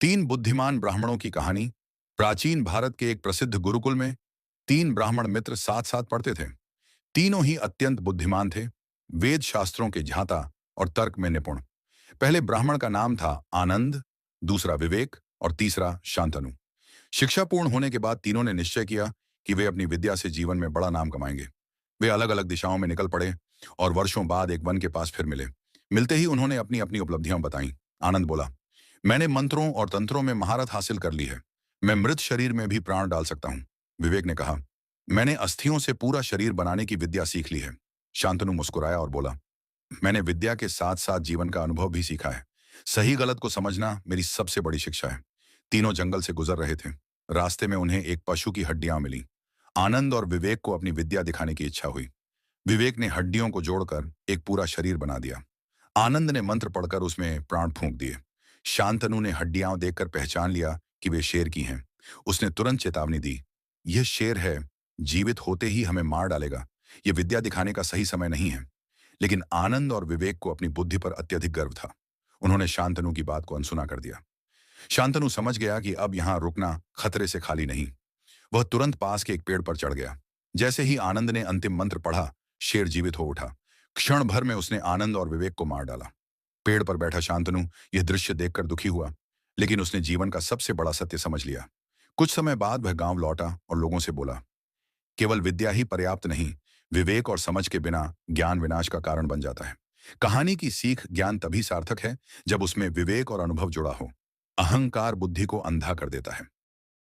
तीन बुद्धिमान ब्राह्मणों की कहानी। प्राचीन भारत के एक प्रसिद्ध गुरुकुल में तीन ब्राह्मण मित्र साथ साथ पढ़ते थे। तीनों ही अत्यंत बुद्धिमान थे, वेद शास्त्रों के झांता और तर्क में निपुण। पहले ब्राह्मण का नाम था आनंद, दूसरा विवेक और तीसरा शांतनु। शिक्षा पूर्ण होने के बाद तीनों ने निश्चय किया कि वे अपनी विद्या से जीवन में बड़ा नाम कमाएंगे। वे अलग अलग दिशाओं में निकल पड़े और वर्षों बाद एक वन के पास फिर मिले। मिलते ही उन्होंने अपनी अपनी उपलब्धियां बताई। आनंद बोला, मैंने मंत्रों और तंत्रों में महारत हासिल कर ली है। मैं मृत शरीर में भी प्राण डाल सकता हूं। विवेक ने कहा, मैंने अस्थियों से पूरा शरीर बनाने की विद्या सीख ली है। शांतनु मुस्कुराया और बोला, मैंने विद्या के साथ साथ जीवन का अनुभव भी सीखा है। सही गलत को समझना मेरी सबसे बड़ी शिक्षा है। तीनों जंगल से गुजर रहे थे। रास्ते में उन्हें एक पशु की हड्डियां मिली। आनंद और विवेक को अपनी विद्या दिखाने की इच्छा हुई। विवेक ने हड्डियों को जोड़कर एक पूरा शरीर बना दिया। आनंद ने मंत्र पढ़कर उसमें प्राण फूंक दिए। शांतनु ने हड्डियां देखकर पहचान लिया कि वे शेर की हैं। उसने तुरंत चेतावनी दी, यह शेर है, जीवित होते ही हमें मार डालेगा। यह विद्या दिखाने का सही समय नहीं है। लेकिन आनंद और विवेक को अपनी बुद्धि पर अत्यधिक गर्व था। उन्होंने शांतनु की बात को अनसुना कर दिया। शांतनु समझ गया कि अब यहां रुकना खतरे से खाली नहीं। वह तुरंत पास के एक पेड़ पर चढ़ गया। जैसे ही आनंद ने अंतिम मंत्र पढ़ा, शेर जीवित हो उठा। क्षण भर में उसने आनंद और विवेक को मार डाला। पेड़ पर बैठा शांतनु यह दृश्य देखकर दुखी हुआ, लेकिन उसने जीवन का सबसे बड़ा सत्य समझ लिया। कुछ समय बाद वह गांव लौटा और लोगों से बोला, केवल विद्या ही पर्याप्त नहीं, विवेक और समझ के बिना ज्ञान विनाश का कारण बन जाता है। कहानी की सीख, ज्ञान तभी सार्थक है जब उसमें विवेक और अनुभव जुड़ा हो। अहंकार बुद्धि को अंधा कर देता है।